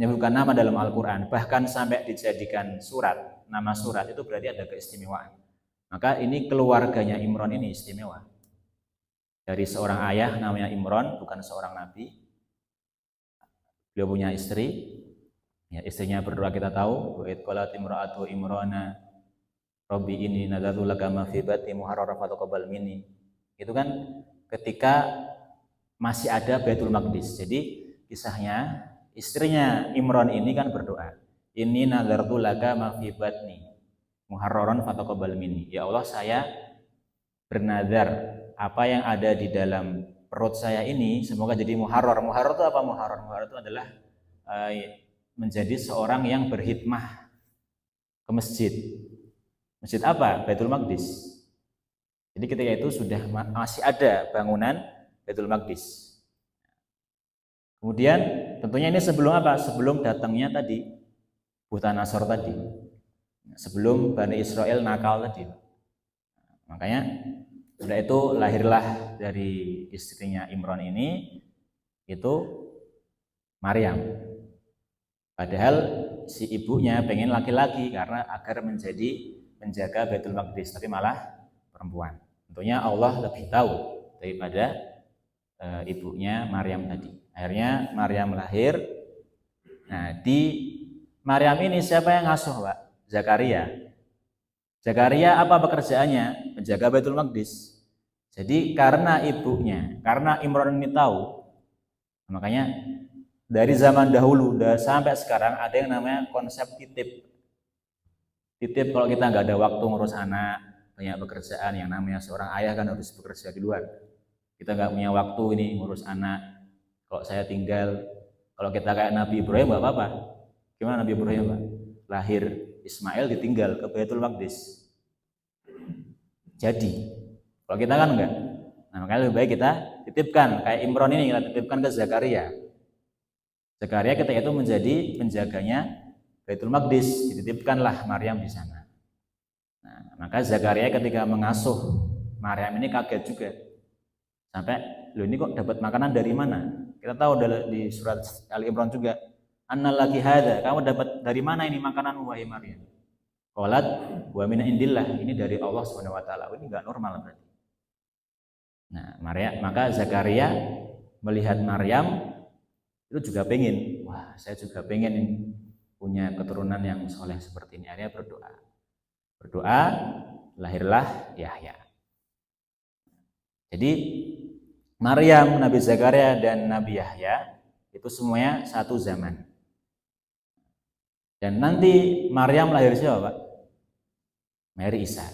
menyebutkan nama dalam Al-Quran, bahkan sampai dijadikan surat, nama surat, itu berarti ada keistimewaan. Maka ini keluarganya Imron ini istimewa. Dari seorang ayah namanya Imron, bukan seorang nabi. Beliau punya istri, ya, istrinya berdoa kita tahu, wa id qalat imra'atu Imrana Rabbi inni nadartu laka ma fi batni muharraran fataqabbal minni. Itu kan ketika masih ada Baitul Maqdis. Jadi kisahnya istrinya Imran ini kan berdoa, ini nadartu laka ma fi batni muharraran fataqabbal minni. Ya Allah, saya bernadar apa yang ada di dalam perut saya ini semoga jadi muharrar. Muharrar itu apa? Muharrar itu adalah menjadi seorang yang berkhidmah ke masjid. Masjid apa? Baitul Maqdis. Jadi ketika itu sudah masih ada bangunan Baitul Maqdis. Kemudian tentunya ini sebelum apa? Sebelum datangnya tadi Buta Nasor tadi. Sebelum Bani Israel nakal tadi. Makanya sudah itu lahirlah dari istrinya Imran ini itu Maryam. Padahal si ibunya pengen laki-laki karena agar menjaga Baitul Maqdis, tapi malah perempuan. Tentunya Allah lebih tahu daripada ibunya Maryam tadi. Akhirnya Maryam lahir. Nah, di Maryam ini siapa yang ngasuh, Pak? Zakaria. Zakaria apa pekerjaannya? Menjaga Baitul Maqdis. Jadi karena ibunya, karena Imran ini tahu, makanya dari zaman dahulu sampai sekarang ada yang namanya konsep titip. Titip kalau kita nggak ada waktu ngurus anak, banyak pekerjaan, yang namanya seorang ayah kan harus bekerja di luar. Kita nggak punya waktu ini ngurus anak. Kalau saya tinggal, kalau kita kayak Nabi Ibrahim nggak apa-apa. Gimana Nabi Ibrahim, Pak? Lahir Ismail ditinggal ke Baitul Maqdis. Jadi, kalau kita kan enggak. Nah, makanya lebih baik kita titipkan kayak Imran ini, kita titipkan ke Zakaria. Zakaria ketika itu menjadi penjaganya Baitul Maqdis, dititipkanlah Maryam di sana. Nah, maka Zakaria ketika mengasuh Maryam ini kaget juga. Sampai, loh ini kok dapat makanan dari mana? Kita tahu di surat Ali Imran juga, annal laki hada, kamu dapat dari mana ini makanan wahai Maryam? Qalat wa min indillah, ini dari Allah Subhanahu wa taala. Ini enggak normal berarti. Nah, maka Zakaria melihat Maryam itu juga pengen, wah saya juga pengen punya keturunan yang soleh seperti ini. Akhirnya berdoa, lahirlah Yahya. Jadi Maryam, Nabi Zakaria dan Nabi Yahya itu semuanya satu zaman. Dan nanti Maryam lahir siapa, Pak? Mary Isa.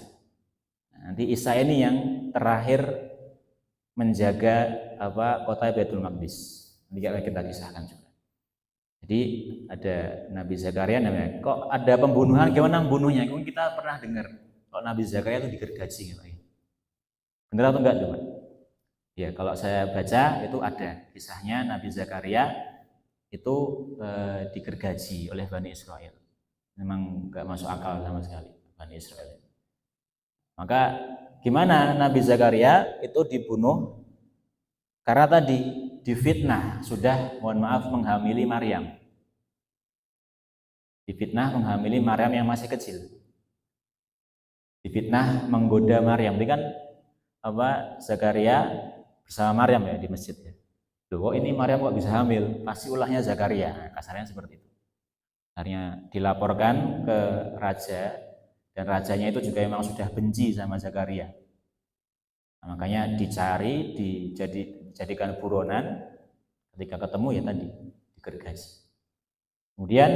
Nanti Isa ini yang terakhir menjaga kota Baitul Maqdis. Nanti kita kisahkan juga. Jadi ada Nabi Zakaria namanya. Kok ada pembunuhan? Gimana membunuhnya? Mungkin kita pernah dengar kalau Nabi Zakaria itu digergaji, Pak. Benar atau enggak, Pak? Ya, kalau saya baca itu ada kisahnya Nabi Zakaria itu digergaji oleh Bani Israel. Memang enggak masuk akal sama sekali Bani Israel. Maka gimana Nabi Zakaria itu dibunuh karena tadi difitnah sudah, mohon maaf, menghamili Maryam. Difitnah menghamili Maryam yang masih kecil. Difitnah menggoda Maryam. Ini kan Zakaria bersama Maryam ya di masjid ya. Loh, ini Maryam kok bisa hamil? Pasti ulahnya Zakaria. Nah, kasarnya seperti itu. Akhirnya dilaporkan ke raja, dan rajanya itu juga memang sudah benci sama Zakaria. Nah, makanya dicari, dijadikan buronan. Ketika ketemu ya tadi digergaji. Kemudian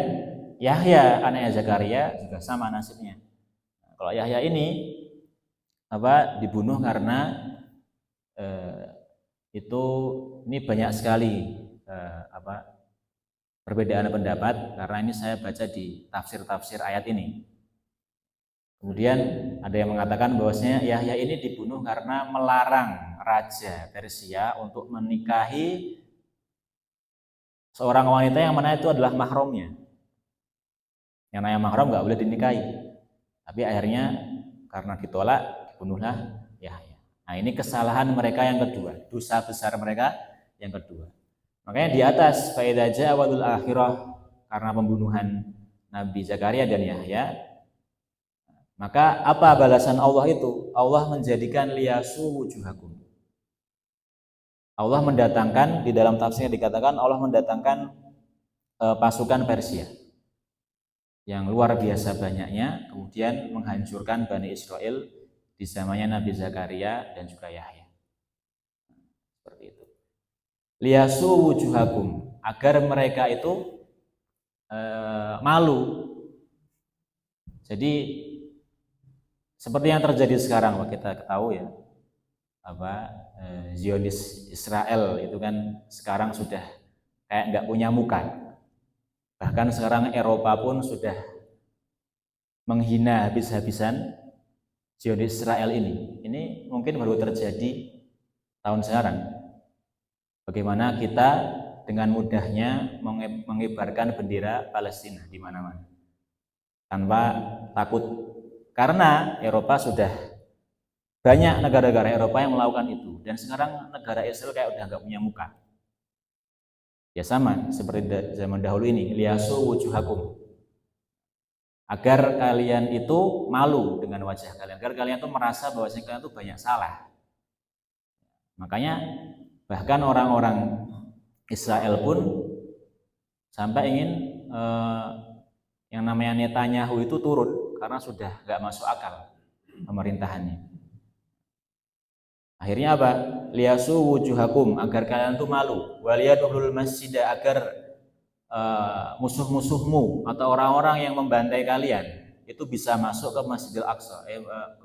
Yahya anaknya Zakaria juga sama nasibnya. Nah, kalau Yahya ini dibunuh karena ini banyak sekali perbedaan pendapat, karena ini saya baca di tafsir ayat ini. Kemudian ada yang mengatakan bahwasanya Yahya ini dibunuh karena melarang Raja Persia untuk menikahi seorang wanita yang mana itu adalah mahramnya. Yang namanya mahram nggak boleh dinikahi. Tapi akhirnya karena ditolak, dibunuhlah Yahya. Nah, ini kesalahan mereka yang kedua, dosa besar mereka yang kedua. Makanya di atas faidza jaa wa'dul akhirah, karena pembunuhan Nabi Zakaria dan Yahya, maka apa balasan Allah itu? Allah menjadikan liyasu wujuhakum. Allah mendatangkan, di dalam tafsirnya dikatakan Allah mendatangkan pasukan Persia yang luar biasa banyaknya, kemudian menghancurkan Bani Israel di zamannya Nabi Zakaria dan juga Yahya. liyasu wujuhakum, agar mereka itu malu. Jadi seperti yang terjadi sekarang, kita ketahui ya, Zionis Israel itu kan sekarang sudah kayak nggak punya muka. Bahkan sekarang Eropa pun sudah menghina habis-habisan Zionis Israel ini. Ini mungkin baru terjadi tahun sekarang. Bagaimana kita dengan mudahnya mengibarkan bendera Palestina di mana-mana tanpa takut, karena Eropa sudah banyak negara-negara Eropa yang melakukan itu, dan sekarang negara Israel kayak udah nggak punya muka. Ya sama seperti zaman dahulu ini, liyasu wujuhakum, agar kalian itu malu dengan wajah kalian, agar kalian itu merasa bahwa kalian itu banyak salah. Makanya bahkan orang-orang Israel pun sampai ingin yang namanya Netanyahu itu turun karena sudah nggak masuk akal pemerintahannya. Akhirnya apa? Liyasu wujuhakum, agar kalian tuh malu. Waliyadkhulul masjid, agar musuh-musuhmu atau orang-orang yang membantai kalian itu bisa masuk ke Masjidil Aqsa,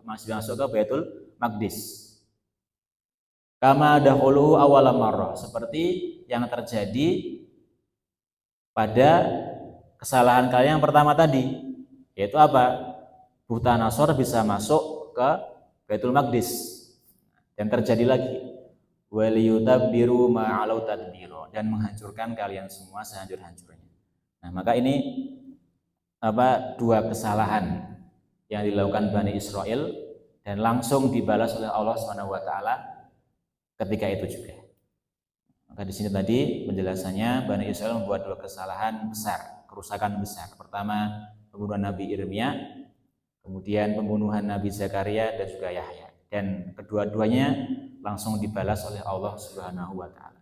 masuk ke Baitul Maqdis. Kama dahulu awal marrah, seperti yang terjadi pada kesalahan kalian yang pertama tadi, yaitu apa? Bukhtanasor bisa masuk ke Baitul Maqdis. Dan terjadi lagi, waliyutabbiru ma'alau tadbiro, dan menghancurkan kalian semua sehancur-hancurnya. Nah, maka ini dua kesalahan yang dilakukan Bani Israel dan langsung dibalas oleh Allah SWT ketika itu juga. Maka di sini tadi penjelasannya, Bani Israel membuat dua kesalahan besar, kerusakan besar. Pertama, pembunuhan Nabi Irmia, kemudian pembunuhan Nabi Zakaria dan juga Yahya. Dan kedua-duanya langsung dibalas oleh Allah Subhanahu wa taala.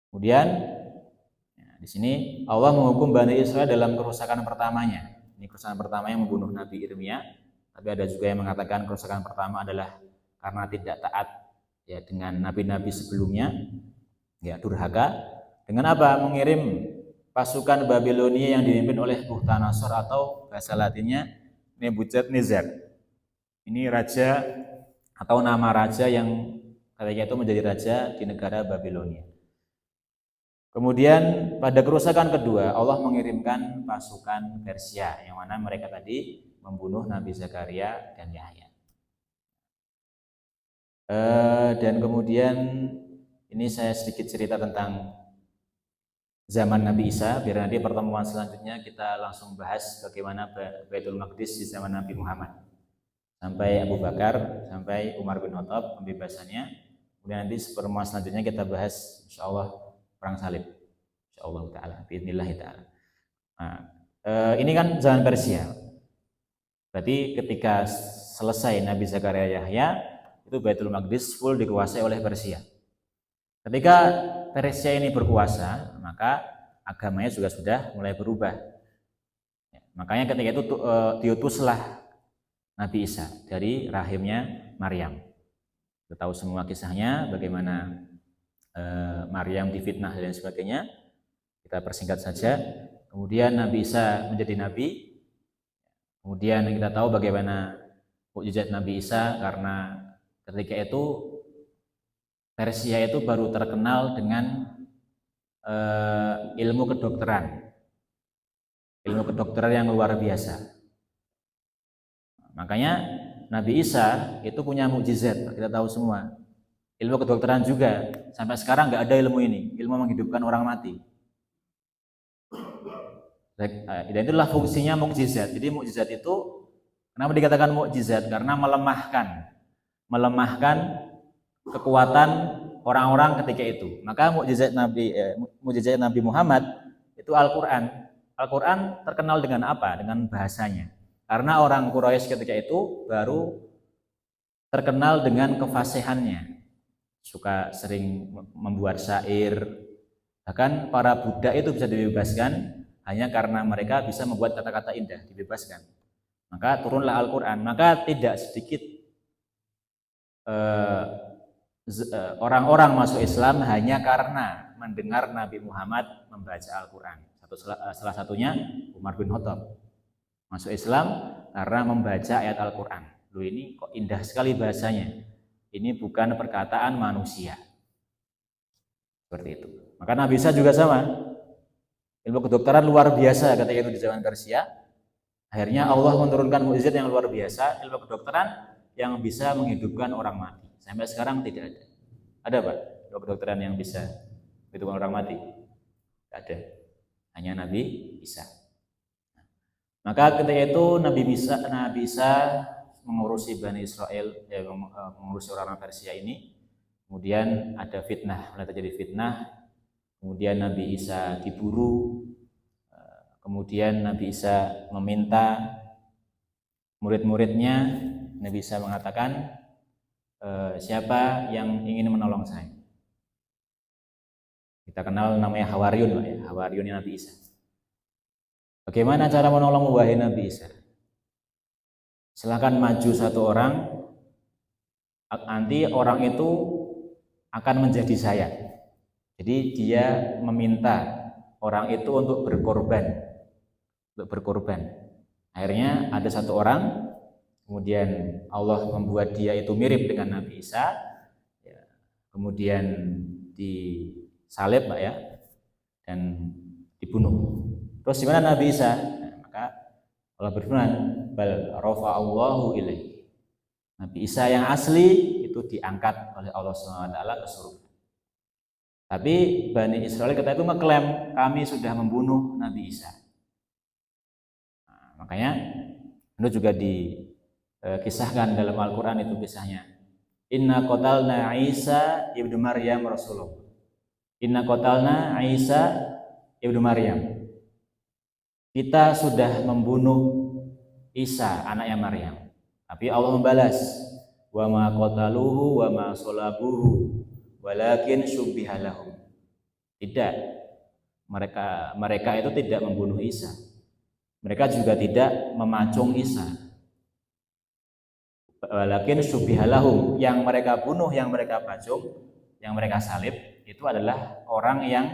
Kemudian di sini Allah menghukum Bani Israel dalam kerusakan pertamanya. Ini kerusakan pertama yang membunuh Nabi Irmia, tapi ada juga yang mengatakan kerusakan pertama adalah karena tidak taat ya dengan nabi-nabi sebelumnya, ya durhaka. Dengan apa? Mengirim pasukan Babilonia yang dipimpin oleh Bukhtanasor atau bahasa Latinnya Nebukadnezar. Ini raja atau nama raja yang ketika itu menjadi raja di negara Babilonia. Kemudian pada kerusakan kedua, Allah mengirimkan pasukan Persia, yang mana mereka tadi membunuh Nabi Zakaria dan Yahya. Dan kemudian ini saya sedikit cerita tentang zaman Nabi Isa, biar nanti pertemuan selanjutnya kita langsung bahas bagaimana Baitul Maqdis di zaman Nabi Muhammad. Sampai Abu Bakar, sampai Umar bin Khattab pembebasannya. Kemudian nanti pertemuan selanjutnya kita bahas insyaallah perang salib. Insyaallah taala, bismillah taala. Nah, ini kan zaman Persia. Berarti ketika selesai Nabi Zakaria Yahya, itu Baitul Maqdis full dikuasai oleh Persia. Ketika Persia ini berkuasa, maka agamanya juga sudah mulai berubah. Makanya ketika itu diutuslah Nabi Isa dari rahimnya Maryam. Kita tahu semua kisahnya, bagaimana Maryam difitnah dan sebagainya. Kita persingkat saja. Kemudian Nabi Isa menjadi nabi. Kemudian kita tahu bagaimana mukjizat Nabi Isa, karena ketika itu Persia itu baru terkenal dengan ilmu kedokteran. Ilmu kedokteran yang luar biasa. Makanya Nabi Isa itu punya mukjizat, kita tahu semua. Ilmu kedokteran juga, sampai sekarang nggak ada ilmu ini, ilmu menghidupkan orang mati. Dan itulah fungsinya mukjizat. Jadi mukjizat itu kenapa dikatakan mukjizat? Karena melemahkan kekuatan orang-orang ketika itu. Maka mukjizat Nabi Muhammad itu Al-Qur'an. Al-Qur'an terkenal dengan apa? Dengan bahasanya. Karena orang Quraisy ketika itu baru terkenal dengan kefasihannya, suka sering membuat syair. Bahkan para budak itu bisa dibebaskan hanya karena mereka bisa membuat kata-kata indah, dibebaskan. Maka turunlah Al-Quran. Maka tidak sedikit orang-orang masuk Islam hanya karena mendengar Nabi Muhammad membaca Al-Quran. Salah satunya Umar bin Khattab masuk Islam karena membaca ayat Al-Quran. Loh, ini kok indah sekali bahasanya. Ini bukan perkataan manusia. Seperti itu. Maka Nabi Isa juga sama. Ilmu kedokteran luar biasa ketika itu di zaman Persia. Akhirnya Allah menurunkan mukjizat yang luar biasa, ilmu kedokteran yang bisa menghidupkan orang mati. Sampai sekarang tidak ada. Ada Pak? Ilmu kedokteran yang bisa menghidupkan orang mati? Tidak ada. Hanya Nabi Isa. Maka ketika itu Nabi Isa mengurusi Bani Israel, mengurusi orang Persia ini. Kemudian ada fitnah, mulai terjadi fitnah. Kemudian Nabi Isa diburu. Kemudian Nabi Isa meminta murid-muridnya. Nabi Isa mengatakan, siapa yang ingin menolong saya? Kita kenal namanya Hawariyun, Pak, ya, Hawariyunnya Nabi Isa. Bagaimana cara menolong wahai Nabi Isa? Silakan maju satu orang, nanti orang itu akan menjadi saya. Jadi dia meminta orang itu untuk berkorban. Akhirnya ada satu orang, kemudian Allah membuat dia itu mirip dengan Nabi Isa, kemudian disalib, Pak, ya, dan dibunuh. Terus gimana Nabi Isa? Maka Allah berfirman, bal rafa'allahu ilaihi. Nabi Isa yang asli itu diangkat oleh Allah SWT ke surga. Tapi Bani Israel ketika itu ngeklaim kami sudah membunuh Nabi Isa. Nah, makanya itu juga dikisahkan dalam Al-Quran itu kisahnya. Inna qatalna Isa ibnu Maryam Rasulullah. Inna qatalna Isa ibnu Maryam. Kita sudah membunuh Isa anaknya Maryam. Tapi Allah membalas, wa ma qataluhu wa ma salabuhu walakin syubbiha lahum. Tidak. Mereka itu tidak membunuh Isa. Mereka juga tidak memacung Isa. Walakin syubbiha lahum. Yang mereka bunuh, yang mereka pacung, yang mereka salib itu adalah orang yang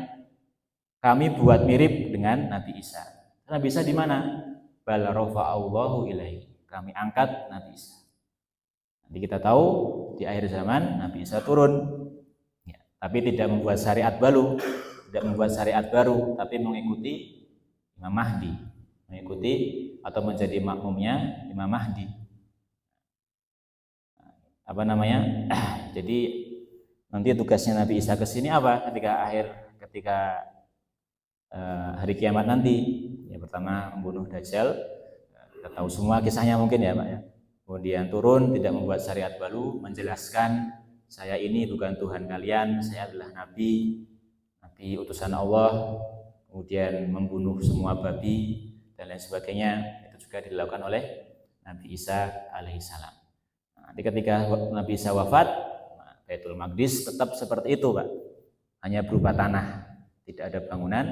kami buat mirip dengan Nabi Isa. Nabi Isa di mana? Bal rafa'allahu ilaihi. Kami angkat Nabi Isa. Nanti kita tahu di akhir zaman Nabi Isa turun, ya, tapi tidak membuat syariat baru, tapi mengikuti Imam Mahdi, mengikuti atau menjadi makmumnya Imam Mahdi. Jadi nanti tugasnya Nabi Isa ke sini apa? Ketika hari kiamat nanti. Ya, pertama membunuh Dajjal, kita tahu semua kisahnya mungkin ya Pak ya. Kemudian turun, tidak membuat syariat baru, menjelaskan saya ini bukan Tuhan kalian, saya adalah Nabi utusan Allah. Kemudian membunuh semua babi dan lain sebagainya, itu juga dilakukan oleh Nabi Isa alaihissalam. Nanti ketika Nabi Isa wafat, Baitul Maqdis tetap seperti itu Pak, hanya berupa tanah, tidak ada bangunan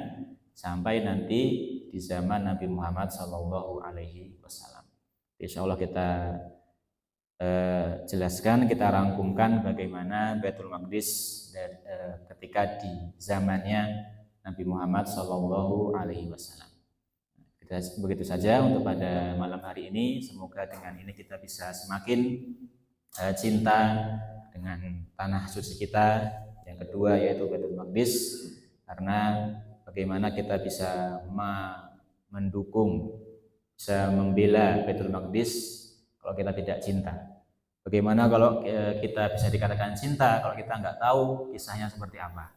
sampai nanti di zaman Nabi Muhammad Sallallahu Alaihi Wasallam. Insya Allah kita jelaskan, kita rangkumkan bagaimana Baitul Maqdis ketika di zamannya Nabi Muhammad Sallallahu Alaihi Wasallam. Begitu saja untuk pada malam hari ini. Semoga dengan ini kita bisa semakin cinta dengan tanah suci kita. Yang kedua yaitu Baitul Maqdis, karena bagaimana kita bisa mendukung, bisa membela Baitul Maqdis kalau kita tidak cinta. Bagaimana kalau kita bisa dikatakan cinta kalau kita nggak tahu kisahnya seperti apa.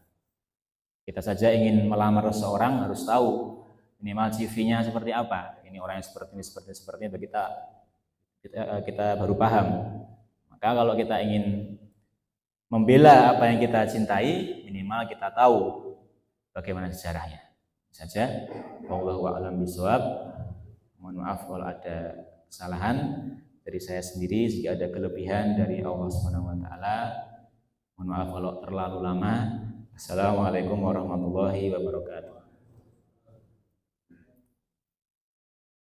Kita saja ingin melamar seseorang harus tahu minimal CV-nya seperti apa. Ini orang yang seperti ini, kita baru paham. Maka kalau kita ingin membela apa yang kita cintai, minimal kita tahu bagaimana sejarahnya. Saja, wallahu a'lam bishawab. Mohon maaf kalau ada kesalahan dari saya sendiri, jika ada kelebihan dari Allah Subhanahu wa taala. Mohon maaf kalau terlalu lama. Assalamualaikum warahmatullahi wabarakatuh.